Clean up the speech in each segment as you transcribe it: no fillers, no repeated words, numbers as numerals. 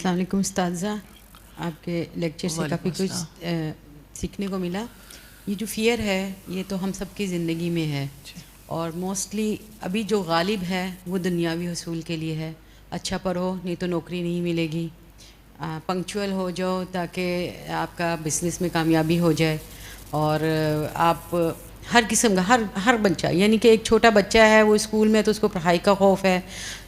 السلام علیکم استاذہ، آپ کے لیکچر سے کافی کچھ سیکھنے کو ملا. یہ جو فیئر ہے یہ تو ہم سب کی زندگی میں ہے، اور موسٹلی ابھی جو غالب ہے وہ دنیاوی حصول کے لیے ہے. اچھا پڑھو نہیں تو نوکری نہیں ملے گی، پنکچوئل ہو جاؤ تاکہ آپ کا بزنس میں کامیابی ہو جائے، اور آپ ہر قسم کا ہر بچہ، یعنی کہ ایک چھوٹا بچہ ہے وہ اسکول میں تو اس کو پڑھائی کا خوف ہے،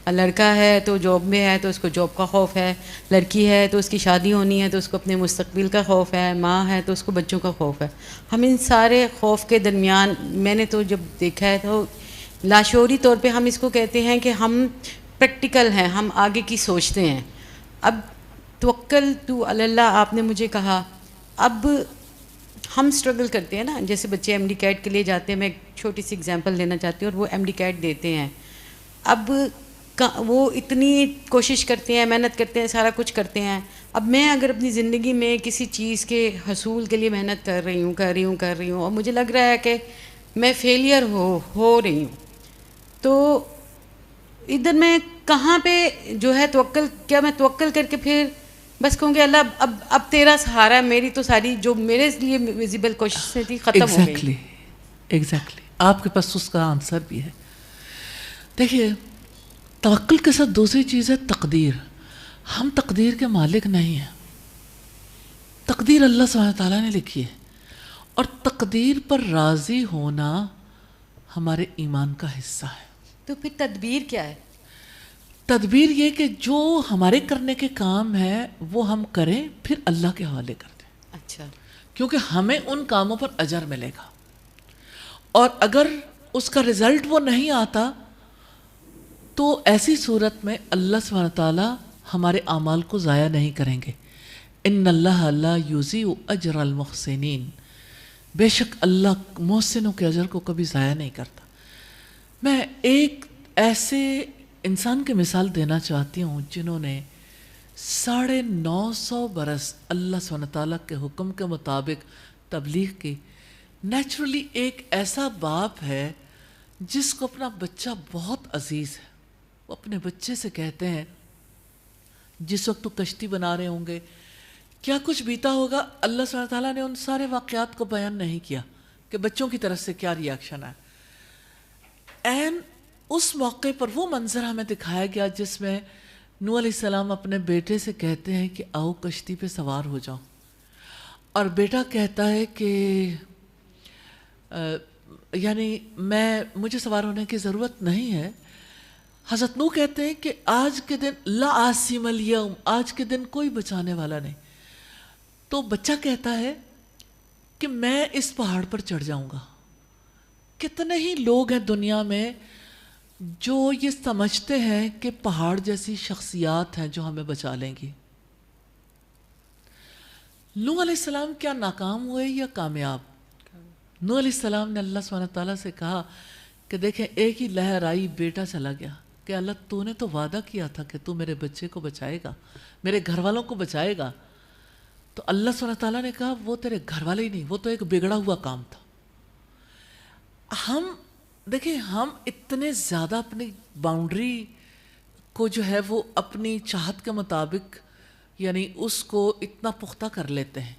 لڑکا ہے تو جاب میں ہے تو اس کو جاب کا خوف ہے، لڑکی ہے تو اس کی شادی ہونی ہے تو اس کو اپنے مستقبل کا خوف ہے، ماں ہے تو اس کو بچوں کا خوف ہے. ہم ان سارے خوف کے درمیان، میں نے تو جب دیکھا ہے تو لاشعوری طور پہ ہم اس کو کہتے ہیں کہ ہم پریکٹیکل ہیں، ہم آگے کی سوچتے ہیں. اب توکل تو علی اللہ آپ نے مجھے کہا، اب ہم اسٹرگل کرتے ہیں نا، جیسے بچے ایم ڈی کیٹ کے لیے جاتے ہیں، میں ایک چھوٹی سی اگزامپل دینا چاہتی ہوں، اور وہ ایم ڈی کیٹ دیتے ہیں. اب وہ اتنی کوشش کرتے ہیں، محنت کرتے ہیں، سارا کچھ کرتے ہیں. اب میں اگر اپنی زندگی میں کسی چیز کے حصول کے لیے محنت کر رہی ہوں اور مجھے لگ رہا ہے کہ میں فیلئر ہو رہی ہوں، تو ادھر میں کہاں پہ جو ہے توکل، کیا میں توکل کر کے پھر بس کہوں گے اللہ اب تیرا سہارا، میری تو ساری جو میرے لیے ویزیبل کوششیں تھی ختم ہو گئی. ایگزیکٹلی آپ کے پاس اس کا آنسر بھی ہے. دیکھیے، توکل کے ساتھ دوسری چیز ہے تقدیر. ہم تقدیر کے مالک نہیں ہیں، تقدیر اللہ سبحانہ تعالیٰ نے لکھی ہے، اور تقدیر پر راضی ہونا ہمارے ایمان کا حصہ ہے. تو پھر تدبیر کیا ہے؟ تدبیر یہ کہ جو ہمارے کرنے کے کام ہے وہ ہم کریں، پھر اللہ کے حوالے کر دیں. اچھا، کیونکہ ہمیں ان کاموں پر اجر ملے گا، اور اگر اس کا رزلٹ وہ نہیں آتا تو ایسی صورت میں اللہ سبحانہ تعالیٰ ہمارے اعمال کو ضائع نہیں کریں گے. ان اللہ لا یضیع اجر المحسنین، بے شک اللہ محسنوں کے اجر کو کبھی ضائع نہیں کرتا. میں ایک ایسے انسان کی مثال دینا چاہتی ہوں جنہوں نے 950 برس اللہ سبحانہ تعالیٰ کے حکم کے مطابق تبلیغ کی. نیچرلی ایک ایسا باپ ہے جس کو اپنا بچہ بہت عزیز ہے. وہ اپنے بچے سے کہتے ہیں، جس وقت تو کشتی بنا رہے ہوں گے، کیا کچھ بیتا ہوگا. اللہ سبحانہ تعالیٰ نے ان سارے واقعات کو بیان نہیں کیا کہ بچوں کی طرف سے کیا ریاکشن ہے. این اس موقع پر وہ منظر ہمیں دکھایا گیا جس میں نوح علیہ السلام اپنے بیٹے سے کہتے ہیں کہ آؤ کشتی پہ سوار ہو جاؤ، اور بیٹا کہتا ہے کہ یعنی مجھے سوار ہونے کی ضرورت نہیں ہے. حضرت نوح کہتے ہیں کہ آج کے دن لا عاصم اليوم، آج کے دن کوئی بچانے والا نہیں. تو بچہ کہتا ہے کہ میں اس پہاڑ پر چڑھ جاؤں گا. کتنے ہی لوگ ہیں دنیا میں جو یہ سمجھتے ہیں کہ پہاڑ جیسی شخصیات ہیں جو ہمیں بچا لیں گی. نوح علیہ السلام کیا ناکام ہوئے یا کامیاب؟ نوح علیہ السلام نے اللہ سبحانہ تعالیٰ سے کہا کہ دیکھیں ایک ہی لہر آئی، بیٹا چلا گیا، کہ اللہ تو نے تو وعدہ کیا تھا کہ تو میرے بچے کو بچائے گا، میرے گھر والوں کو بچائے گا. تو اللہ سبحانہ تعالیٰ نے کہا وہ تیرے گھر والے ہی نہیں، وہ تو ایک بگڑا ہوا کام تھا. دیکھیں ہم اتنے زیادہ اپنی باؤنڈری کو جو ہے وہ اپنی چاہت کے مطابق یعنی اس کو اتنا پختہ کر لیتے ہیں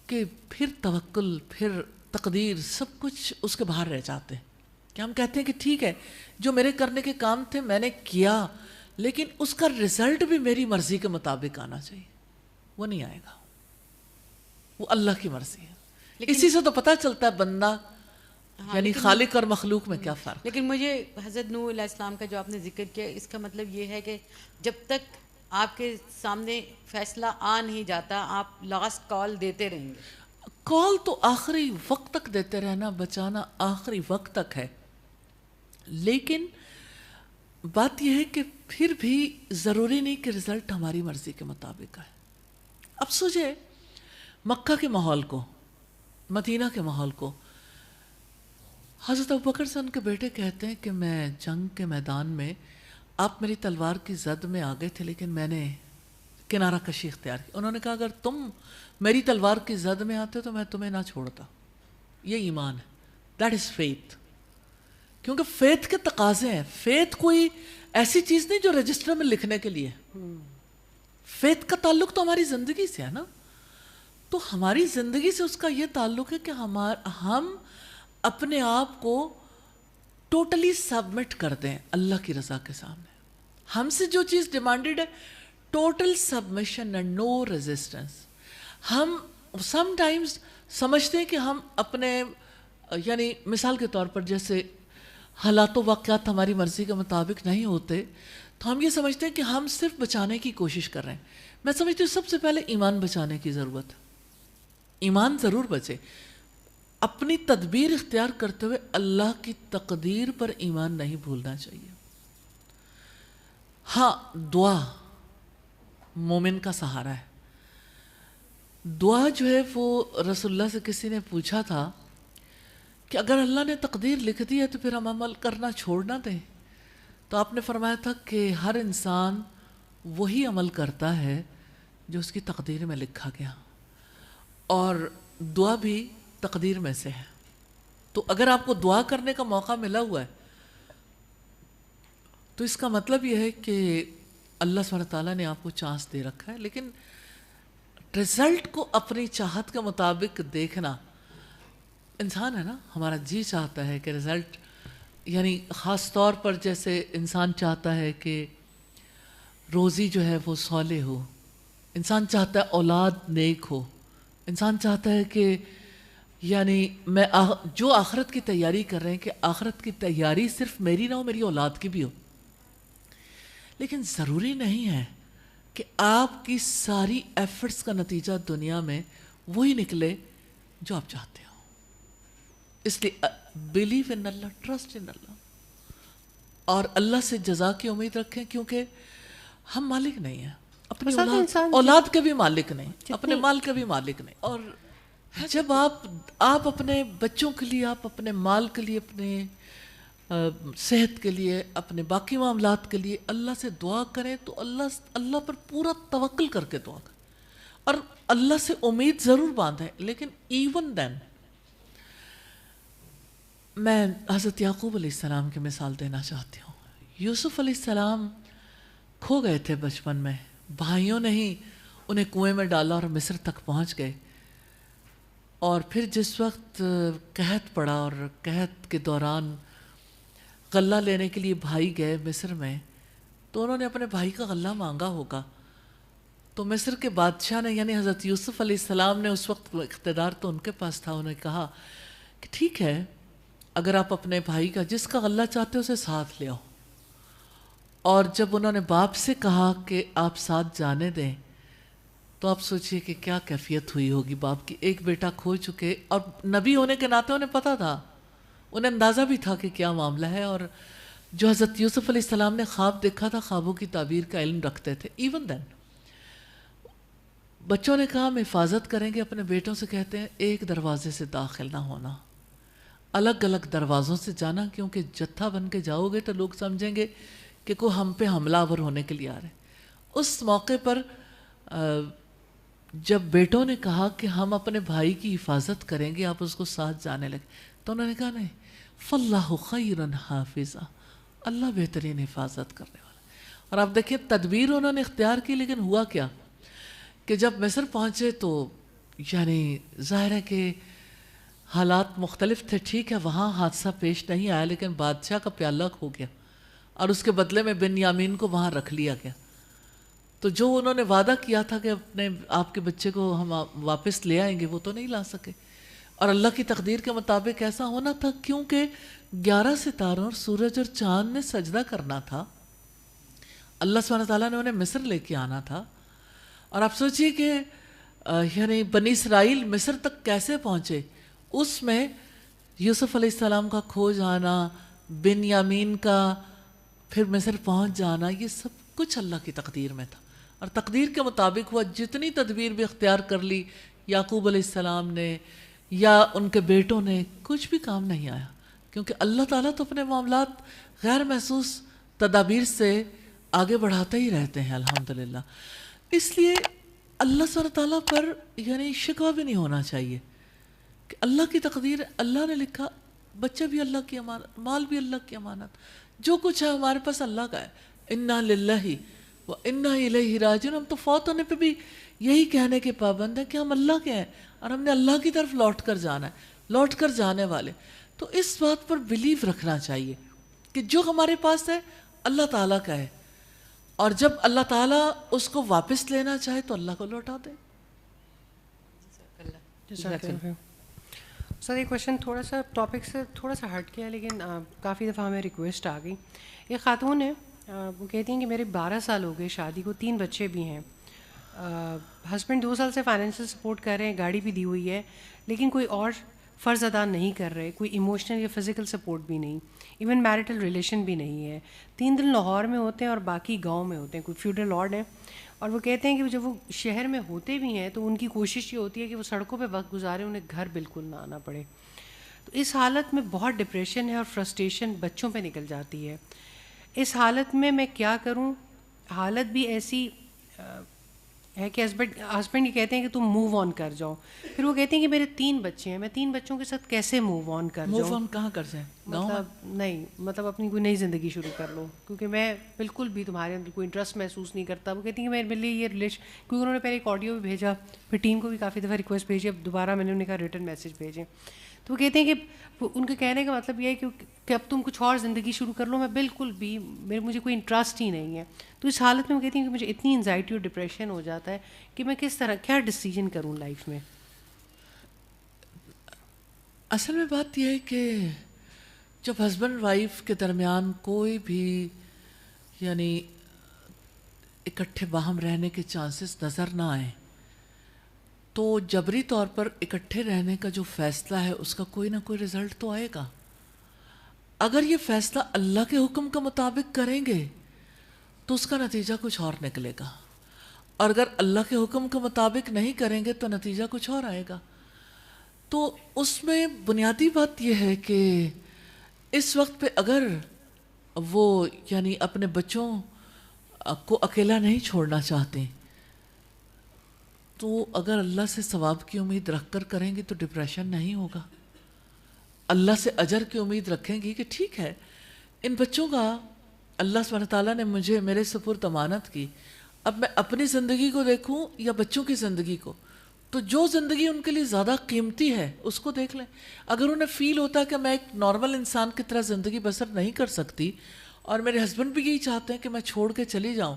کہ پھر توکل، پھر تقدیر سب کچھ اس کے باہر رہ جاتے ہیں. کہ ہم کہتے ہیں کہ ٹھیک ہے جو میرے کرنے کے کام تھے میں نے کیا، لیکن اس کا رزلٹ بھی میری مرضی کے مطابق آنا چاہیے. وہ نہیں آئے گا، وہ اللہ کی مرضی ہے. اسی سے تو پتہ چلتا ہے بندہ یعنی خالق اور مخلوق میں کیا فرق. لیکن مجھے حضرت نوح علیہ السلام کا جو آپ نے ذکر کیا، اس کا مطلب یہ ہے کہ جب تک آپ کے سامنے فیصلہ آ نہیں جاتا آپ لاسٹ کال دیتے رہیں گے. کال تو آخری وقت تک دیتے رہنا، بچانا آخری وقت تک ہے. لیکن بات یہ ہے کہ پھر بھی ضروری نہیں کہ رزلٹ ہماری مرضی کے مطابق آئے. اب سوچے مکہ کے ماحول کو، مدینہ کے ماحول کو. حضرت ابوبکر سے ان کے بیٹے کہتے ہیں کہ میں جنگ کے میدان میں آپ میری تلوار کی زد میں آ گئے تھے لیکن میں نے کنارہ کشی اختیار کی. انہوں نے کہا اگر تم میری تلوار کی زد میں آتے تو میں تمہیں نہ چھوڑتا. یہ ایمان ہے، دیٹ از فیتھ. کیونکہ فیتھ کے تقاضے ہیں. فیتھ کوئی ایسی چیز نہیں جو رجسٹر میں لکھنے کے لیے. فیتھ کا تعلق تو ہماری زندگی سے ہے نا، تو ہماری زندگی سے اس کا یہ تعلق ہے کہ ہم اپنے آپ کو ٹوٹلی سبمٹ کر دیں اللہ کی رضا کے سامنے. ہم سے جو چیز ڈیمانڈڈ ہے total submission and no resistance. ہم سم ٹائمز سمجھتے ہیں کہ ہم اپنے یعنی مثال کے طور پر جیسے حالات و واقعات ہماری مرضی کے مطابق نہیں ہوتے تو ہم یہ سمجھتے ہیں کہ ہم صرف بچانے کی کوشش کر رہے ہیں. میں سمجھتی ہوں سب سے پہلے ایمان بچانے کی ضرورت ہے. ایمان ضرور بچے، اپنی تدبیر اختیار کرتے ہوئے اللہ کی تقدیر پر ایمان نہیں بھولنا چاہیے. ہاں دعا مومن کا سہارا ہے. دعا جو ہے وہ رسول اللہ سے کسی نے پوچھا تھا کہ اگر اللہ نے تقدیر لکھ دی ہے تو پھر ہم عمل کرنا چھوڑ نہ دیں، تو آپ نے فرمایا تھا کہ ہر انسان وہی عمل کرتا ہے جو اس کی تقدیر میں لکھا گیا، اور دعا بھی تقدیر میں سے ہے. تو اگر آپ کو دعا کرنے کا موقع ملا ہوا ہے تو اس کا مطلب یہ ہے کہ اللہ سبحانہ تعالیٰ نے آپ کو چانس دے رکھا ہے. لیکن رزلٹ کو اپنی چاہت کے مطابق دیکھنا، انسان ہے نا، ہمارا جی چاہتا ہے کہ رزلٹ، یعنی خاص طور پر جیسے انسان چاہتا ہے کہ روزی جو ہے وہ صالح ہو، انسان چاہتا ہے اولاد نیک ہو، انسان چاہتا ہے کہ یعنی میں جو آخرت کی تیاری کر رہے ہیں کہ آخرت کی تیاری صرف میری نہ ہو، میری اولاد کی بھی ہو. لیکن ضروری نہیں ہے کہ آپ کی ساری ایفرٹس کا نتیجہ دنیا میں وہی نکلے جو آپ چاہتے ہو. اس لیے believe in Allah, trust in اللہ، اور اللہ سے جزا کی امید رکھیں، کیونکہ ہم مالک نہیں ہیں، اپنی اولاد کے بھی مالک نہیں، اپنے مال کے بھی مالک نہیں. اور جب آپ اپنے بچوں کے لیے، آپ اپنے مال کے لیے، اپنے صحت کے لیے، اپنے باقی معاملات کے لیے اللہ سے دعا کریں تو اللہ پر پورا توکل کر کے دعا کریں اور اللہ سے امید ضرور باندھیں. لیکن ایون دین میں حضرت یعقوب علیہ السلام کی مثال دینا چاہتی ہوں. یوسف علیہ السلام کھو گئے تھے بچپن میں، بھائیوں نے ہی انہیں کنویں میں ڈالا اور مصر تک پہنچ گئے. اور پھر جس وقت قحط پڑا اور قحط کے دوران غلہ لینے کے لیے بھائی گئے مصر میں، تو انہوں نے اپنے بھائی کا غلہ مانگا ہوگا. تو مصر کے بادشاہ نے، یعنی حضرت یوسف علیہ السلام نے، اس وقت اقتدار تو ان کے پاس تھا، انہوں نے کہا کہ ٹھیک ہے، اگر آپ اپنے بھائی کا جس کا غلہ چاہتے ہو اسے ساتھ لے آؤ. اور جب انہوں نے باپ سے کہا کہ آپ ساتھ جانے دیں تو آپ سوچئے کہ کیا کیفیت ہوئی ہوگی باپ کی. ایک بیٹا کھو چکے، اور نبی ہونے کے ناطے انہیں پتہ تھا، انہیں اندازہ بھی تھا کہ کیا معاملہ ہے. اور جو حضرت یوسف علیہ السلام نے خواب دیکھا تھا، خوابوں کی تعبیر کا علم رکھتے تھے. ایون دین بچوں نے کہا ہم حفاظت کریں گے اپنے بیٹوں سے، کہتے ہیں ایک دروازے سے داخل نہ ہونا، الگ الگ دروازوں سے جانا، کیونکہ جتھا بن کے جاؤ گے تو لوگ سمجھیں گے کہ کوئی ہم پہ حملہ آور ہونے کے لیے آ رہے. اس موقع پر جب بیٹوں نے کہا کہ ہم اپنے بھائی کی حفاظت کریں گے، آپ اس کو ساتھ جانے لگے، تو انہوں نے کہا نہیں، فاللہ خیرا حافظا، اللہ بہترین حفاظت کرنے والا. اور آپ دیکھیں تدبیر انہوں نے اختیار کی، لیکن ہوا کیا کہ جب مصر پہنچے تو یعنی ظاہر ہے کہ حالات مختلف تھے. ٹھیک ہے وہاں حادثہ پیش نہیں آیا، لیکن بادشاہ کا پیالہ کھو گیا اور اس کے بدلے میں بنیامین کو وہاں رکھ لیا گیا. تو جو انہوں نے وعدہ کیا تھا کہ اپنے آپ کے بچے کو ہم واپس لے آئیں گے، وہ تو نہیں لا سکے. اور اللہ کی تقدیر کے مطابق ایسا ہونا تھا، کیونکہ 11 ستاروں اور سورج اور چاند نے سجدہ کرنا تھا. اللہ سبحانہ تعالیٰ نے انہیں مصر لے کے آنا تھا. اور آپ سوچئے کہ یعنی بنی اسرائیل مصر تک کیسے پہنچے. اس میں یوسف علیہ السلام کا کھو جانا، بنیامین کا پھر مصر پہنچ جانا، یہ سب کچھ اللہ کی تقدیر میں تھا اور تقدیر کے مطابق ہوا. جتنی تدبیر بھی اختیار کر لی یعقوب علیہ السلام نے یا ان کے بیٹوں نے، کچھ بھی کام نہیں آیا، کیونکہ اللہ تعالیٰ تو اپنے معاملات غیر محسوس تدابیر سے آگے بڑھاتے ہی رہتے ہیں الحمدللہ. اس لیے اللہ سبحانہ تعالیٰ پر یعنی شکوہ بھی نہیں ہونا چاہیے کہ اللہ کی تقدیر، اللہ نے لکھا، بچہ بھی اللہ کی امانت، مال بھی اللہ کی امانت، جو کچھ ہے ہمارے پاس اللہ کا ہے. انا للہ وَإِنَّا إِلَيْهِ رَاجِعُونَ. ہم تو فوت ہونے پہ بھی یہی کہنے کے پابند ہیں کہ ہم اللہ کے ہیں اور ہم نے اللہ کی طرف لوٹ کر جانا ہے، لوٹ کر جانے والے. تو اس بات پر بلیو رکھنا چاہیے کہ جو ہمارے پاس ہے اللہ تعالیٰ کا ہے، اور جب اللہ تعالیٰ اس کو واپس لینا چاہے تو اللہ کو لوٹا دے. سر یہ کویشچن تھوڑا سا ٹاپک سے تھوڑا سا ہٹ گیا، لیکن کافی دفعہ ہمیں ریکویسٹ آ گئی. ایک خاتون ہے، وہ کہتی ہیں کہ میرے 12 سال ہو گئے شادی کو، 3 بچے بھی ہیں، ہسبینڈ 2 سال سے فائنینشیل سپورٹ کر رہے ہیں، گاڑی بھی دی ہوئی ہے، لیکن کوئی اور فرض ادا نہیں کر رہے، کوئی ایموشنل یا فزیکل سپورٹ بھی نہیں، ایون میرٹل ریلیشن بھی نہیں ہے. 3 دن لاہور میں ہوتے ہیں اور باقی گاؤں میں ہوتے ہیں، کوئی فیوڈل لارڈ ہے. اور وہ کہتے ہیں کہ جب وہ شہر میں ہوتے بھی ہیں تو ان کی کوشش یہ ہوتی ہے کہ وہ سڑکوں پہ وقت گزاریں، انہیں گھر بالکل نہ آنا پڑے. تو اس حالت میں بہت ڈپریشن ہے اور فرسٹریشن بچوں پہ نکل جاتی ہے. اس حالت میں میں کیا کروں؟ حالت بھی ایسی ہے کہ ہسبینڈ یہ کہتے ہیں کہ تم موو آن کر جاؤ، پھر وہ کہتے ہیں کہ میرے 3 بچے ہیں، میں 3 بچوں کے ساتھ کیسے موو آن کر جاؤں؟ موو آن کہاں کر جائیں؟ مطلب نہیں، مطلب اپنی کوئی نئی زندگی شروع کر لو، کیونکہ میں بالکل بھی تمہارے اندر کوئی انٹرسٹ محسوس نہیں کرتا. وہ کہتی ہیں کہ میرے لیے یہ ریلیشن، کیونکہ انہوں نے پہلے ایک آڈیو بھی بھیجا، پھر ٹیم کو بھی کافی دفعہ ریکویسٹ بھیجی، اب دوبارہ میں نے انہیں کہا ریٹن میسیج بھیجیں. تو وہ کہتے ہیں کہ ان کے کہنے کا مطلب یہ ہے کہ اب تم کچھ اور زندگی شروع کر لو، میں بالکل بھی مجھے کوئی انٹرسٹ ہی نہیں ہے. تو اس حالت میں وہ کہتی ہیں کہ مجھے اتنی انزائٹی اور ڈپریشن ہو جاتا ہے کہ میں کس طرح کیا ڈیسیجن کروں لائف میں. اصل میں بات یہ ہے کہ جب ہسبینڈ وائف کے درمیان کوئی بھی یعنی اکٹھے باہم رہنے کے چانسز نظر نہ آئیں تو جبری طور پر اکٹھے رہنے کا جو فیصلہ ہے اس کا کوئی نہ کوئی رزلٹ تو آئے گا. اگر یہ فیصلہ اللہ کے حکم کے مطابق کریں گے تو اس کا نتیجہ کچھ اور نکلے گا، اور اگر اللہ کے حکم کے مطابق نہیں کریں گے تو نتیجہ کچھ اور آئے گا. تو اس میں بنیادی بات یہ ہے کہ اس وقت پہ اگر وہ یعنی اپنے بچوں کو اکیلا نہیں چھوڑنا چاہتے تو اگر اللہ سے ثواب کی امید رکھ کر کریں گے تو ڈپریشن نہیں ہوگا. اللہ سے اجر کی امید رکھیں گی کہ ٹھیک ہے ان بچوں کا اللہ سبحانہ تعالیٰ نے مجھے میرے سپرد امانت کی، اب میں اپنی زندگی کو دیکھوں یا بچوں کی زندگی کو، تو جو زندگی ان کے لیے زیادہ قیمتی ہے اس کو دیکھ لیں. اگر انہیں فیل ہوتا ہے کہ میں ایک نارمل انسان کی طرح زندگی بسر نہیں کر سکتی اور میرے ہسبینڈ بھی یہی چاہتے ہیں کہ میں چھوڑ کے چلی جاؤں،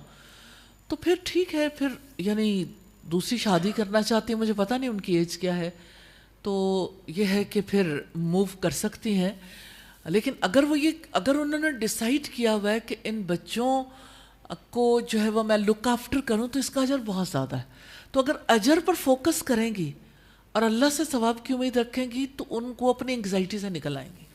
تو پھر ٹھیک ہے، پھر یعنی دوسری شادی کرنا چاہتی ہیں، مجھے پتہ نہیں ان کی ایج کیا ہے، تو یہ ہے کہ پھر موو کر سکتی ہیں. لیکن اگر انہوں نے ڈیسائیڈ کیا ہوا ہے کہ ان بچوں کو جو ہے وہ میں لک آفٹر کروں تو اس کا اجر بہت زیادہ ہے. تو اگر اجر پر فوکس کریں گی اور اللہ سے ثواب کی امید رکھیں گی تو ان کو اپنی انگزائٹی سے نکل آئیں گی.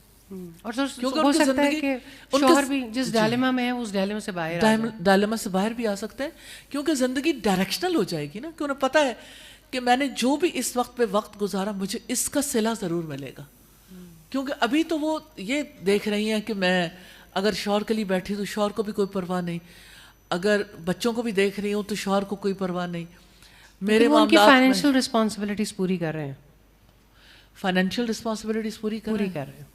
اور ہو سکتا ہے کہ شوہر بھی جس ڈائلیما میں ہے اس ڈائلیما سے باہر ڈائلیما سے باہر بھی آ سکتے ہیں، کیونکہ زندگی ڈائریکشنل ہو جائے گی نا، کہ انہیں پتہ ہے کہ میں نے جو بھی اس وقت پہ وقت گزارا مجھے اس کا صلہ ضرور ملے گا. کیونکہ ابھی تو وہ یہ دیکھ رہی ہیں کہ میں اگر شوہر کے لیے بیٹھی تو شوہر کو بھی کوئی پرواہ نہیں، اگر بچوں کو بھی دیکھ رہی ہوں تو شوہر کو کوئی پرواہ نہیں. میرے معاملات میں فائنینشیل رسپانسبلٹیز پوری کر رہے ہیں، فائنینشیل رسپانسبلٹیز پوری کر رہے ہیں.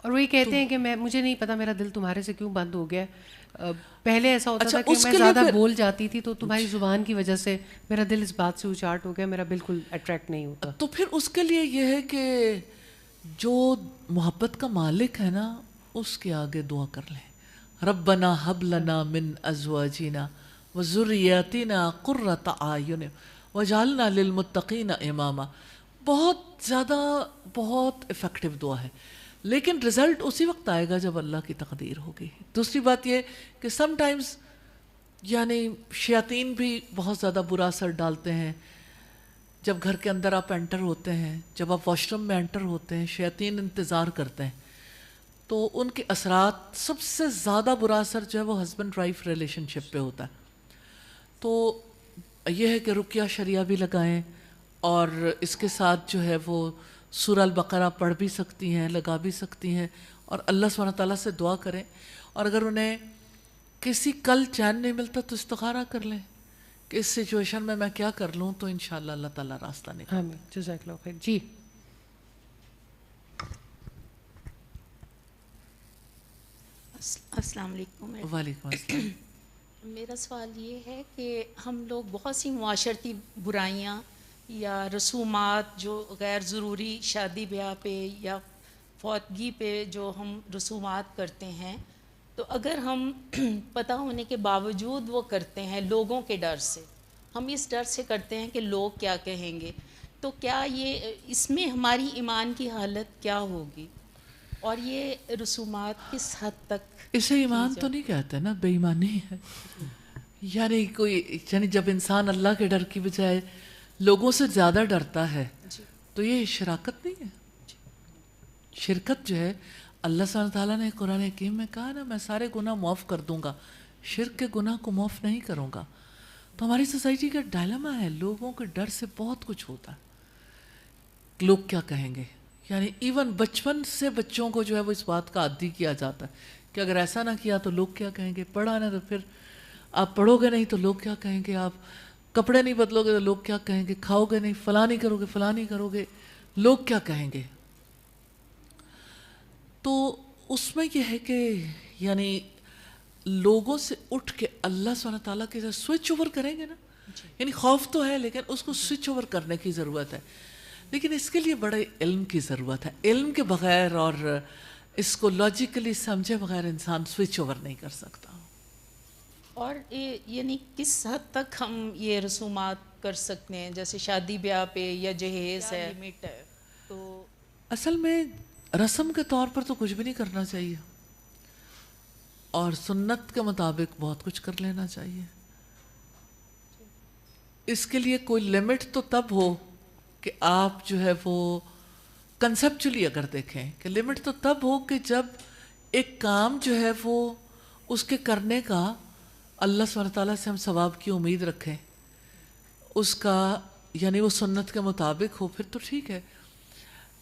اور وہ یہ کہتے ہیں کہ مجھے نہیں پتا میرا دل تمہارے سے کیوں بند ہو گیا، پہلے ایسا ہوتا تھا کہ میں زیادہ بول جاتی تھی تو تمہاری زبان کی وجہ سے میرا دل اس بات سے اچاٹ ہو گیا، میرا بالکل اٹریکٹ نہیں ہوتا. تو پھر اس کے لیے یہ ہے کہ جو محبت کا مالک ہے نا اس کے آگے دعا کر لیں، ربنا حب لنا من ازواجنا وذریاتنا قرۃ اعین وجعلنا للمتقین اماما. بہت زیادہ بہت افیکٹو دعا ہے، لیکن رزلٹ اسی وقت آئے گا جب اللہ کی تقدیر ہوگی. دوسری بات یہ کہ سم ٹائمز یعنی شیاطین بھی بہت زیادہ برا اثر ڈالتے ہیں. جب گھر کے اندر آپ انٹر ہوتے ہیں، جب آپ واش روم میں انٹر ہوتے ہیں، شیاطین انتظار کرتے ہیں، تو ان کے اثرات سب سے زیادہ برا اثر جو ہے وہ ہسبینڈ وائف ریلیشن شپ پہ ہوتا ہے. تو یہ ہے کہ رقیہ شریعہ بھی لگائیں، اور اس کے ساتھ جو ہے وہ سورہ البقرہ پڑھ بھی سکتی ہیں، لگا بھی سکتی ہیں، اور اللہ سبحانہ تعالیٰ سے دعا کریں. اور اگر انہیں کسی کل چین نہیں ملتا تو استخارہ کر لیں کہ اس سچویشن میں کیا کر لوں، تو انشاءاللہ اللہ تعالیٰ راستہ نکالے. آمین. جزاک اللہ خیر. جی السلام علیکم. وعلیکم السلام. میرا سوال یہ ہے کہ ہم لوگ بہت سی معاشرتی برائیاں یا رسومات جو غیر ضروری شادی بیاہ پہ یا فوتگی پہ جو ہم رسومات کرتے ہیں، تو اگر ہم پتہ ہونے کے باوجود وہ کرتے ہیں لوگوں کے ڈر سے، ہم اس ڈر سے کرتے ہیں کہ لوگ کیا کہیں گے، تو کیا یہ اس میں ہماری ایمان کی حالت کیا ہوگی، اور یہ رسومات کس حد تک؟ اسے ایمان تو نہیں کہتے نا، بے ایمانی ہے. یعنی جب انسان اللہ کے ڈر کی بجائے لوگوں سے زیادہ ڈرتا ہے تو یہ شراکت نہیں ہے. شرکت جو ہے، اللہ سبحانہ تعالیٰ نے قرآن حکیم میں کہا نا، میں سارے گناہ معاف کر دوں گا، شرک کے گناہ کو معاف نہیں کروں گا. تو ہماری سوسائٹی کا ڈائلما ہے، لوگوں کے ڈر سے بہت کچھ ہوتا ہے. لوگ کیا کہیں گے، یعنی ایون بچپن سے بچوں کو جو ہے وہ اس بات کا عادی کیا جاتا ہے کہ اگر ایسا نہ کیا تو لوگ کیا کہیں گے، پڑھا نہ تو پھر آپ پڑھو گے نہیں تو لوگ کیا کہیں گے، آپ کپڑے نہیں بدلو گے تو لوگ کیا کہیں گے، کھاؤ گے نہیں، فلاں نہیں کرو گے، فلاں نہیں کرو گے، لوگ کیا کہیں گے. تو اس میں یہ ہے کہ یعنی لوگوں سے اٹھ کے اللہ سبحانہ تعالیٰ کے ساتھ سوئچ اوور کریں گے نا، یعنی خوف تو ہے لیکن اس کو سوئچ اوور کرنے کی ضرورت ہے. لیکن اس کے لیے بڑے علم کی ضرورت ہے. علم کے بغیر اور اس کو لاجیکلی سمجھے بغیر انسان سوئچ اوور نہیں کر سکتا. اور یعنی کس حد تک ہم یہ رسومات کر سکتے ہیں، جیسے شادی بیاہ پہ یا جہیز ہے، لمٹ ہے؟ تو اصل میں رسم کے طور پر تو کچھ بھی نہیں کرنا چاہیے، اور سنت کے مطابق بہت کچھ کر لینا چاہیے. اس کے لیے کوئی لمٹ تو تب ہو کہ آپ جو ہے وہ کنسپچولی اگر دیکھیں کہ لمٹ تو تب ہو کہ جب ایک کام جو ہے وہ اس کے کرنے کا اللہ سبحانہ تعالیٰ سے ہم ثواب کی امید رکھیں، اس کا یعنی وہ سنت کے مطابق ہو، پھر تو ٹھیک ہے.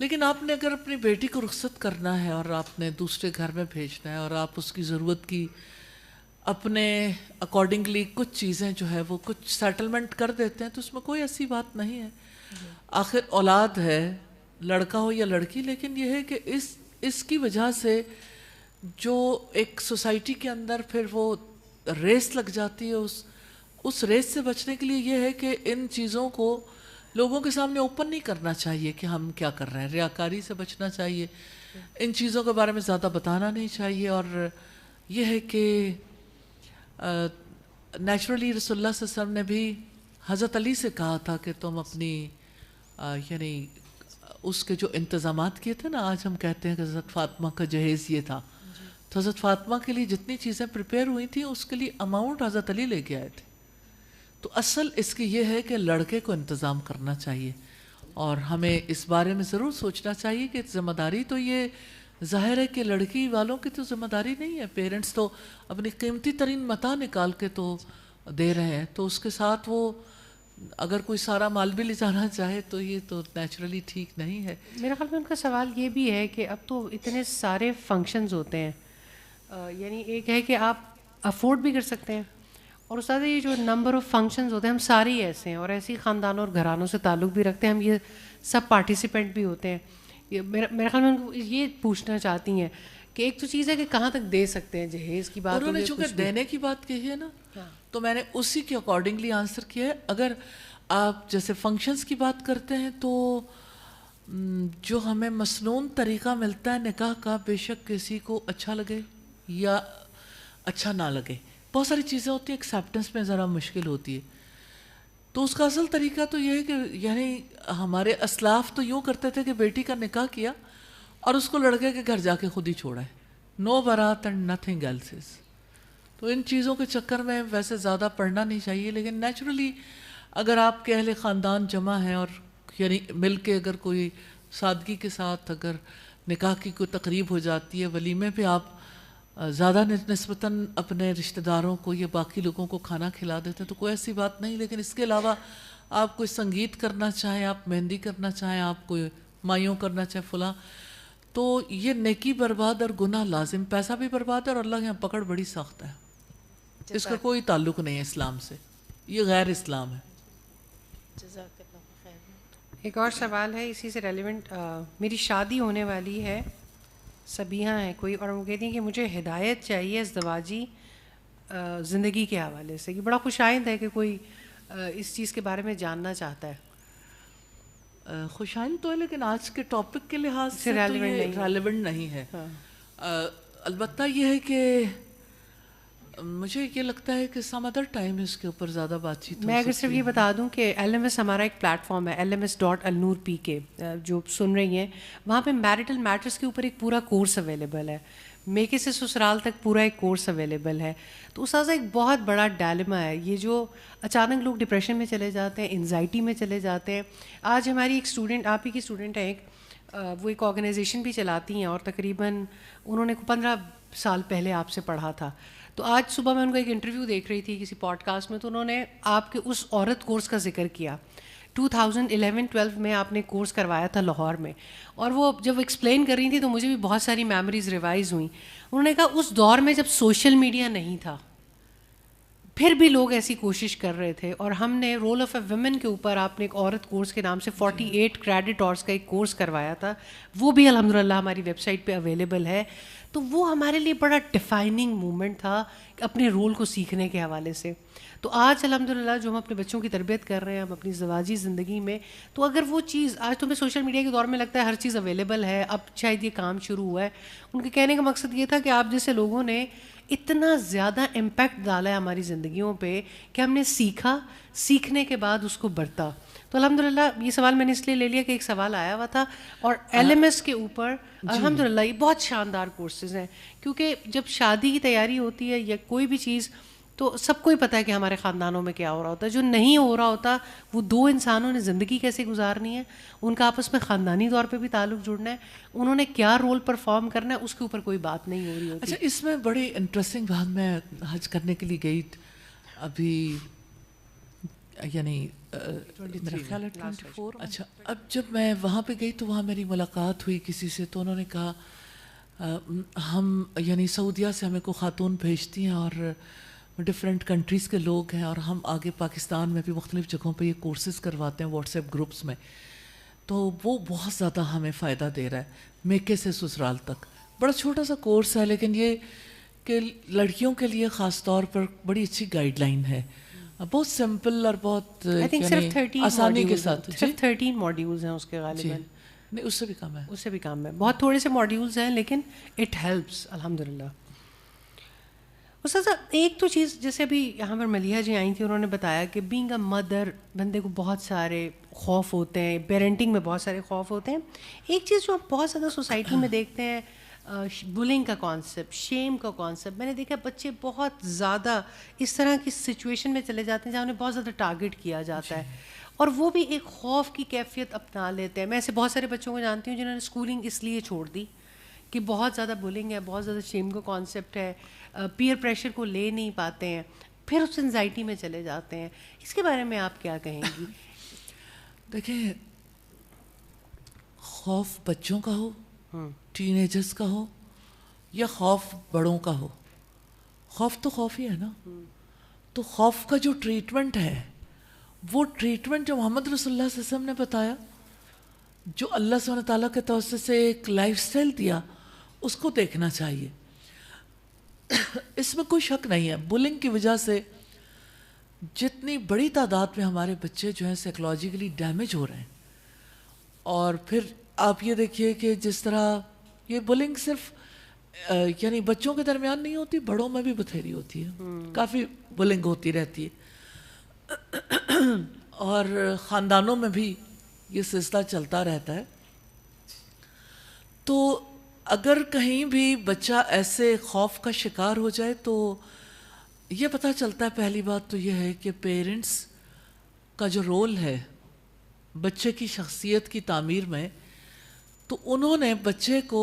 لیکن آپ نے اگر اپنی بیٹی کو رخصت کرنا ہے اور آپ نے دوسرے گھر میں بھیجنا ہے اور آپ اس کی ضرورت کی اپنے اکارڈنگلی کچھ چیزیں جو ہے وہ کچھ سیٹلمنٹ کر دیتے ہیں، تو اس میں کوئی ایسی بات نہیں ہے. آخر اولاد ہے، لڑکا ہو یا لڑکی، لیکن یہ ہے کہ اس کی وجہ سے جو ایک سوسائٹی کے اندر پھر وہ ریس لگ جاتی ہے، اس ریس سے بچنے کے لیے یہ ہے کہ ان چیزوں کو لوگوں کے سامنے اوپن نہیں کرنا چاہیے کہ ہم کیا کر رہے ہیں. ریاکاری سے بچنا چاہیے، ان چیزوں کے بارے میں زیادہ بتانا نہیں چاہیے. اور یہ ہے کہ نیچرلی رسول اللہ صلی اللہ علیہ وسلم نے بھی حضرت علی سے کہا تھا کہ تم اپنی یعنی اس کے جو انتظامات کیے تھے نا، آج ہم کہتے ہیں کہ حضرت فاطمہ کا جہیز یہ تھا، تو حضرت فاطمہ کے لیے جتنی چیزیں پریپیئر ہوئی تھیں اس کے لیے اماؤنٹ حضرت علی لے کے آئے تھے. تو اصل اس کی یہ ہے کہ لڑکے کو انتظام کرنا چاہیے، اور ہمیں اس بارے میں ضرور سوچنا چاہیے کہ ذمہ داری تو یہ ظاہر ہے کہ لڑکی والوں کی تو ذمہ داری نہیں ہے. پیرنٹس تو اپنی قیمتی ترین متاع نکال کے تو دے رہے ہیں، تو اس کے ساتھ وہ اگر کوئی سارا مال بھی لے جانا چاہے تو یہ تو نیچرلی ٹھیک نہیں ہے. میرے خیال میں ان کا سوال یہ بھی ہے کہ اب تو اتنے سارے فنکشنز ہوتے ہیں، یعنی ایک ہے کہ آپ افورڈ بھی کر سکتے ہیں، اور اس طرح یہ جو نمبر آف فنکشنز ہوتے ہیں ہم سارے ہی ایسے ہیں اور ایسے ہی خاندانوں اور گھرانوں سے تعلق بھی رکھتے ہیں، ہم یہ سب پارٹیسپینٹ بھی ہوتے ہیں. میرے خیال میں یہ پوچھنا چاہتی ہیں کہ ایک تو چیز ہے کہ کہاں تک دے سکتے ہیں جہیز کی بات. انہوں نے چونکہ دینے کی بات کہی ہے نا، تو میں نے اسی کے اکارڈنگلی آنسر کیا ہے. اگر آپ جیسے فنکشنز کی بات کرتے ہیں تو جو ہمیں مسنون طریقہ ملتا ہے نکاح کا، بے شک کسی کو اچھا لگے یا اچھا نہ لگے، بہت ساری چیزیں ہوتی ہیں ایکسیپٹنس میں ذرا مشکل ہوتی ہے. تو اس کا اصل طریقہ تو یہ ہے کہ یعنی ہمارے اسلاف تو یوں کرتے تھے کہ بیٹی کا نکاح کیا اور اس کو لڑکے کے گھر جا کے خود ہی چھوڑا ہے، نو بارات اینڈ نتھنگ ایلسز. تو ان چیزوں کے چکر میں ویسے زیادہ پڑھنا نہیں چاہیے. لیکن نیچرلی اگر آپ کے اہل خاندان جمع ہیں اور یعنی مل کے اگر کوئی سادگی کے ساتھ اگر نکاح کی کوئی تقریب ہو جاتی ہے، ولیمے پہ آپ زیادہ نسبتاً اپنے رشتہ داروں کو یا باقی لوگوں کو کھانا کھلا دیتے ہیں تو کوئی ایسی بات نہیں. لیکن اس کے علاوہ آپ کوئی سنگیت کرنا چاہیں، آپ مہندی کرنا چاہیں، آپ کوئی مایوں کرنا چاہیں فلاں، تو یہ نیکی برباد اور گناہ لازم، پیسہ بھی برباد ہے اور اللہ کے یہاں پکڑ بڑی سخت ہے. اس کا کوئی تعلق نہیں ہے اسلام سے، یہ غیر اسلام ہے. جزاک اللہ خیر. ایک اور سوال ہے اسی سے ریلیونٹ. میری شادی ہونے والی ہے، سبیحہ ہیں کوئی، اور وہ کہتی ہیں کہ مجھے ہدایت چاہیے ازدواجی زندگی کے حوالے سے، یہ بڑا خوش آئند ہے کہ کوئی اس چیز کے بارے میں جاننا چاہتا ہے. خوش آئند تو ہے لیکن آج کے ٹاپک کے لحاظ سے ریلیونٹ نہیں ہے. البتہ یہ ہے کہ مجھے یہ لگتا ہے کہ سم ادر ٹائم اس کے اوپر زیادہ بات چیت. میں اگر صرف یہ بتا دوں کہ LMS ہمارا ایک پلیٹ فارم ہے LMS.alnoor.pk، جو سن رہی ہیں وہاں پہ میرٹل میٹرز کے اوپر ایک پورا کورس اویلیبل ہے. میکے سے سسرال تک پورا ایک کورس اویلیبل ہے. تو اساتذہ ایک بہت بڑا ڈائلما ہے یہ، جو اچانک لوگ ڈپریشن میں چلے جاتے ہیں، انزائٹی میں چلے جاتے ہیں. آج ہماری ایک اسٹوڈنٹ، آپ ہی کی اسٹوڈنٹ ہے ایک، وہ ایک آرگنائزیشن بھی چلاتی ہیں اور تقریباً انہوں نے 15 سال پہلے آپ سے پڑھا تھا. تو آج صبح میں ان کا ایک انٹرویو دیکھ رہی تھی کسی پوڈ کاسٹ میں، تو انہوں نے آپ کے اس عورت کورس کا ذکر کیا. 2011-12 میں آپ نے کورس کروایا تھا لاہور میں، اور وہ جب ایکسپلین کر رہی تھی تو مجھے بھی بہت ساری میموریز ریوائز ہوئیں. انہوں نے کہا اس دور میں جب سوشل میڈیا نہیں تھا پھر بھی لوگ ایسی کوشش کر رہے تھے، اور ہم نے رول آف اے ویمن کے اوپر آپ نے ایک عورت کورس کے نام سے 48 کریڈٹ آورس کا ایک کورس کروایا تھا. وہ بھی الحمدللہ ہماری ویب سائٹ پہ اویلیبل ہے. تو وہ ہمارے لیے بڑا ڈیفائننگ مومنٹ تھا اپنے رول کو سیکھنے کے حوالے سے. تو آج الحمدللہ جو ہم اپنے بچوں کی تربیت کر رہے ہیں ہم اپنی زواجی زندگی میں، تو اگر وہ چیز آج تمہیں سوشل میڈیا کے دور میں لگتا ہے ہر چیز اویلیبل ہے، اب شاید یہ کام شروع ہوا ہے. ان کے کہنے کا مقصد یہ تھا کہ آپ جیسے لوگوں نے اتنا زیادہ امپیکٹ ڈالا ہے ہماری زندگیوں پہ کہ ہم نے سیکھا، سیکھنے کے بعد اس کو برتا. تو الحمدللہ یہ سوال میں نے اس لیے لے لیا کہ ایک سوال آیا ہوا تھا، اور LMS کے اوپر الحمدللہ یہ بہت شاندار کورسز ہیں. کیونکہ جب شادی کی تیاری ہوتی ہے یا کوئی بھی چیز، تو سب کو ہی پتہ ہے کہ ہمارے خاندانوں میں کیا ہو رہا ہوتا ہے. جو نہیں ہو رہا ہوتا وہ دو انسانوں نے زندگی کیسے گزارنی ہے، ان کا آپس میں خاندانی طور پہ بھی تعلق جڑنا ہے، انہوں نے کیا رول پرفارم کرنا ہے، اس کے اوپر کوئی بات نہیں ہو رہی ہوتی. اچھا، اس میں بڑی انٹرسٹنگ بات، میں حج کرنے کے لیے گئی ابھی، یعنی میرا خیال ہے 24. اچھا، اب جب میں وہاں پہ گئی تو وہاں میری ملاقات ہوئی کسی سے، تو انہوں نے کہا ہم یعنی سعودیہ سے ہمیں کو خاتون بھیجتی ہیں اور ڈفرینٹ کنٹریز کے لوگ ہیں، اور ہم آگے پاکستان میں بھی مختلف جگہوں پہ یہ کورسز کرواتے ہیں واٹس ایپ گروپس میں. تو وہ بہت زیادہ ہمیں فائدہ دے رہا ہے. میکے سے سسرال تک بڑا چھوٹا سا کورس ہے، لیکن یہ کہ لڑکیوں کے لیے خاص طور پر بڑی اچھی گائیڈ لائن ہے، بہت سمپل اور بہت آسانی کے ساتھ. صرف 13 ماڈیولز ہیں اس کے غالباً، نہیں اس سے بھی کم ہے، اس سے بھی کم ہے. بہت تھوڑے سے ماڈیولز ہیں لیکن اٹ ہیلپس الحمدللہ. استاذہ ایک تو چیز جیسے ابھی یہاں پر ملیحہ جی آئی تھیں، انہوں نے بتایا کہ بینگ اے مدر بندے کو بہت سارے خوف ہوتے ہیں، پیرنٹنگ میں بہت سارے خوف ہوتے ہیں. ایک چیز جو ہم بہت زیادہ سوسائٹی میں دیکھتے ہیں، بلنگ کا کانسیپٹ، شیم کا کانسیپٹ. میں نے دیکھا بچے بہت زیادہ اس طرح کی سچویشن میں چلے جاتے ہیں جہاں انہیں بہت زیادہ ٹارگٹ کیا جاتا ہے، اور وہ بھی ایک خوف کی کیفیت اپنا لیتے ہیں. میں ایسے بہت سارے بچوں کو جانتی ہوں جنہوں نے اسکولنگ اس لیے چھوڑ دی کہ بہت زیادہ بلنگ ہے، بہت زیادہ شیم کا کانسیپٹ ہے، پیئر پریشر کو لے نہیں پاتے ہیں، پھر اس انزائٹی میں چلے جاتے ہیں. اس کے بارے میں آپ کیا کہیں گی؟ دیکھیں، خوف بچوں کا ہو، ٹین ایجرز کا ہو، یا خوف بڑوں کا ہو، خوف تو خوف ہی ہے نا. تو خوف کا جو ٹریٹمنٹ ہے، وہ ٹریٹمنٹ جو محمد رسول اللہ صلی اللہ علیہ وسلم نے بتایا، جو اللہ سبحانہ تعالیٰ کے توسط سے ایک لائف سٹائل دیا، اس کو دیکھنا چاہیے. اس میں کوئی شک نہیں ہے. بلنگ کی وجہ سے جتنی بڑی تعداد میں ہمارے بچے جو ہیں سائیکولوجیکلی ڈیمیج ہو رہے ہیں، اور پھر آپ یہ دیکھیے کہ جس طرح یہ بلنگ صرف یعنی بچوں کے درمیان نہیں ہوتی، بڑوں میں بھی بتھیری ہوتی ہے، کافی بلنگ ہوتی رہتی ہے، اور خاندانوں میں بھی یہ سلسلہ چلتا رہتا ہے. تو اگر کہیں بھی بچہ ایسے خوف کا شکار ہو جائے تو یہ پتہ چلتا ہے، پہلی بات تو یہ ہے کہ پیرنٹس کا جو رول ہے بچے کی شخصیت کی تعمیر میں، تو انہوں نے بچے کو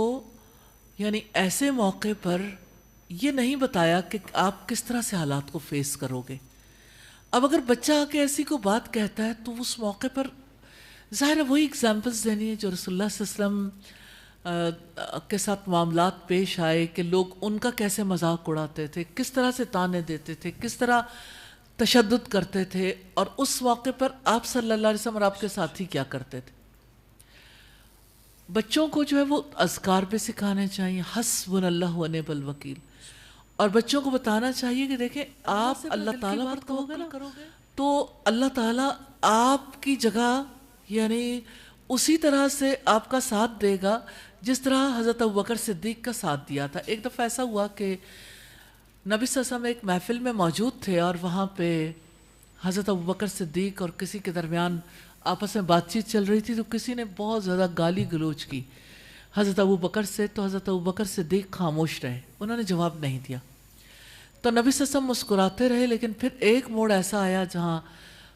یعنی ایسے موقع پر یہ نہیں بتایا کہ آپ کس طرح سے حالات کو فیس کرو گے. اب اگر بچہ آ کے ایسی کو بات کہتا ہے تو اس موقع پر ظاہر ہے وہی اگزامپلس دینی ہے جو رسول اللہ صلی اللہ علیہ وسلم کے ساتھ معاملات پیش آئے، کہ لوگ ان کا کیسے مذاق اڑاتے تھے، کس طرح سے تانے دیتے تھے، کس طرح تشدد کرتے تھے، اور اس موقع پر آپ صلی اللہ علیہ وسلم اور آپ کے ساتھی کیا کرتے تھے. بچوں کو جو ہے وہ اذکار بھی سکھانے چاہیے، حسبنا اللہ ونعم الوکیل، اور بچوں کو بتانا چاہیے کہ دیکھیں آپ اللہ تعالیٰ پر توکل کرو گے تو اللہ تعالیٰ آپ کی جگہ یعنی اسی طرح سے آپ کا ساتھ دے گا جس طرح حضرت ابوبکر صدیق کا ساتھ دیا تھا. ایک دفعہ ایسا ہوا کہ نبی صلی اللہ علیہ وسلم ایک محفل میں موجود تھے اور وہاں پہ حضرت ابوبکر صدیق اور کسی کے درمیان آپس میں بات چیت چل رہی تھی تو کسی نے بہت زیادہ گالی گلوچ کی حضرت ابوبکر سے. تو حضرت ابوبکر صدیق خاموش رہے, انہوں نے جواب نہیں دیا. تو نبی صلی اللہ علیہ وسلم مسکراتے رہے, لیکن پھر ایک موڑ ایسا آیا جہاں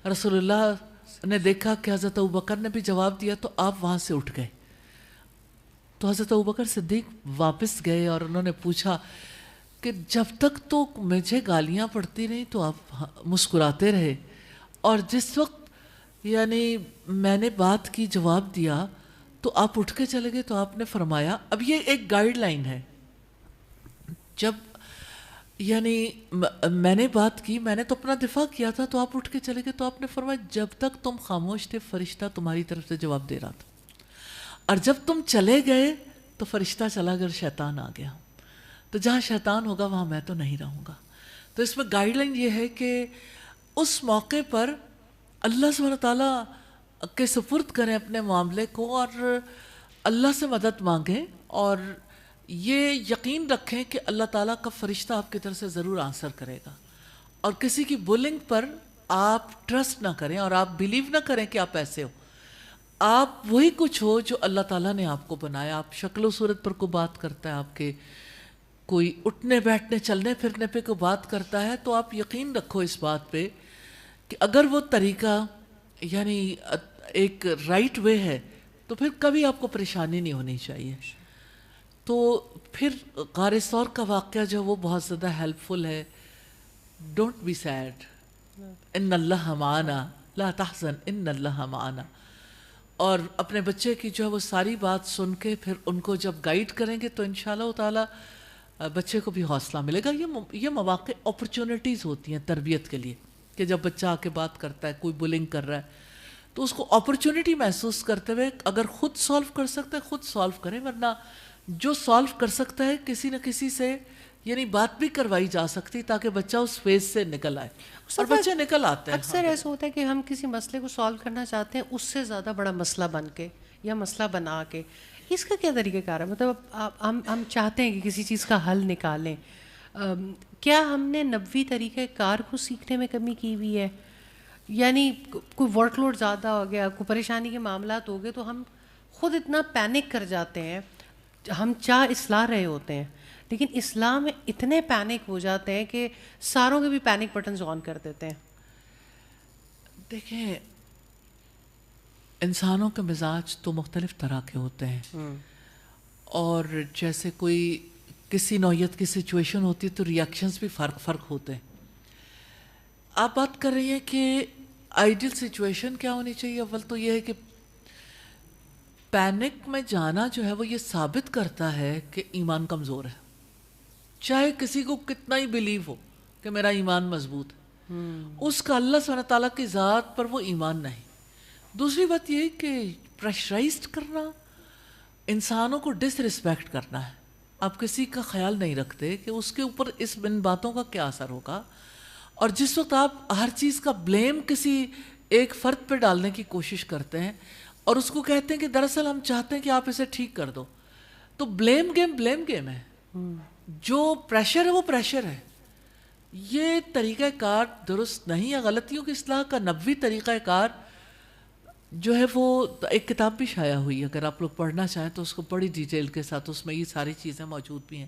رسول اللہ نے دیکھا کہ حضرت ابوبکر نے بھی جواب دیا تو آپ وہاں سے اٹھ گئے. تو حضرت ابوبکر صدیق واپس گئے اور انہوں نے پوچھا کہ جب تک تو مجھے گالیاں پڑتی رہیں تو آپ مسکراتے رہے, اور جس وقت یعنی میں نے بات کی جواب دیا تو آپ اٹھ کے چلے گئے. تو آپ نے فرمایا, اب یہ ایک گائیڈ لائن ہے, جب یعنی میں نے بات کی, میں نے تو اپنا دفاع کیا تھا تو آپ اٹھ کے چلے گئے, تو آپ نے فرمایا جب تک تم خاموش تھے فرشتہ تمہاری طرف سے جواب دے رہا تھا, اور جب تم چلے گئے تو فرشتہ چلا گیا اور شیطان آ گیا. تو جہاں شیطان ہوگا وہاں میں تو نہیں رہوں گا. تو اس میں گائیڈ لائن یہ ہے کہ اس موقع پر اللہ سبحانہ تعالیٰ کے سپرد کریں اپنے معاملے کو اور اللہ سے مدد مانگیں, اور یہ یقین رکھیں کہ اللہ تعالیٰ کا فرشتہ آپ کی طرف سے ضرور آنسر کرے گا. اور کسی کی بولنگ پر آپ ٹرسٹ نہ کریں اور آپ بلیو نہ کریں کہ آپ ایسے ہو. آپ وہی کچھ ہو جو اللہ تعالیٰ نے آپ کو بنایا. آپ شکل و صورت پر کوئی بات کرتا ہے, آپ کے کوئی اٹھنے بیٹھنے چلنے پھرنے پہ کوئی بات کرتا ہے, تو آپ یقین رکھو اس بات پہ کہ اگر وہ طریقہ یعنی ایک رائٹ وے ہے تو پھر کبھی آپ کو پریشانی نہیں ہونی چاہیے. تو پھر غار ثور کا واقعہ جو وہ بہت زیادہ ہیلپ فل ہے. ڈونٹ بی سیڈ, ان اللہ معنا, لا تحزن ان اللہ معنا. اور اپنے بچے کی جو ہے وہ ساری بات سن کے پھر ان کو جب گائیڈ کریں گے تو انشاءاللہ تعالی بچے کو بھی حوصلہ ملے گا. یہ مواقع اپرچونٹیز ہوتی ہیں تربیت کے لیے کہ جب بچہ آ کے بات کرتا ہے, کوئی بلنگ کر رہا ہے تو اس کو اپرچونٹی محسوس کرتے ہوئے اگر خود سالو کر سکتے ہیں خود سالو کریں, ورنہ جو سالو کر سکتا ہے کسی نہ کسی سے یعنی بات بھی کروائی جا سکتی تاکہ بچہ اس فیز سے نکل آئے, اور بچے نکل آتے ہیں. اکثر ایسا ہوتا ہے کہ ہم کسی مسئلے کو سالو کرنا چاہتے ہیں اس سے زیادہ بڑا مسئلہ بن کے یا مسئلہ بنا کے. اس کا کیا طریقہ کار ہے؟ مطلب ہم چاہتے ہیں کہ کسی چیز کا حل نکالیں, کیا ہم نے نبوی طریقہ کار کو سیکھنے میں کمی کی ہوئی ہے؟ یعنی کوئی ورک لوڈ زیادہ ہو گیا, کوئی پریشانی کے معاملات ہو گئے تو ہم خود اتنا پینک کر جاتے ہیں. ہم چاہ اصلاح رہے ہوتے ہیں لیکن اسلام میں اتنے پینک ہو جاتے ہیں کہ ساروں کے بھی پینک بٹنز آن کر دیتے ہیں. دیکھیں انسانوں کے مزاج تو مختلف طرح کے ہوتے ہیں, اور جیسے کوئی کسی نوعیت کی سچویشن ہوتی ہے تو ریاکشنز بھی فرق ہوتے ہیں. آپ بات کر رہی ہیں کہ آئیڈیل سچویشن کیا ہونی چاہیے. اول تو یہ ہے کہ پینک میں جانا جو ہے وہ یہ ثابت کرتا ہے کہ ایمان کمزور ہے, چاہے کسی کو کتنا ہی بلیو ہو کہ میرا ایمان مضبوط ہے, اس کا اللہ سبحانہ تعالیٰ کی ذات پر وہ ایمان نہیں. دوسری بات یہ ہے کہ پریشرائزڈ کرنا, انسانوں کو ڈس رسپیکٹ کرنا ہے. آپ کسی کا خیال نہیں رکھتے کہ اس کے اوپر ان باتوں کا کیا اثر ہوگا, اور جس وقت آپ ہر چیز کا بلیم کسی ایک فرد پہ ڈالنے کی کوشش کرتے ہیں اور اس کو کہتے ہیں کہ دراصل ہم چاہتے ہیں کہ آپ اسے ٹھیک کر دو, تو بلیم گیم ہے. جو پریشر ہے وہ پریشر ہے. یہ طریقہ کار درست نہیں ہے. غلطیوں کی اصلاح کا نبوی طریقہ کار جو ہے وہ ایک کتاب بھی شائع ہوئی ہے, اگر آپ لوگ پڑھنا چاہیں تو اس کو بڑی ڈیٹیل کے ساتھ اس میں یہ ساری چیزیں موجود بھی ہیں.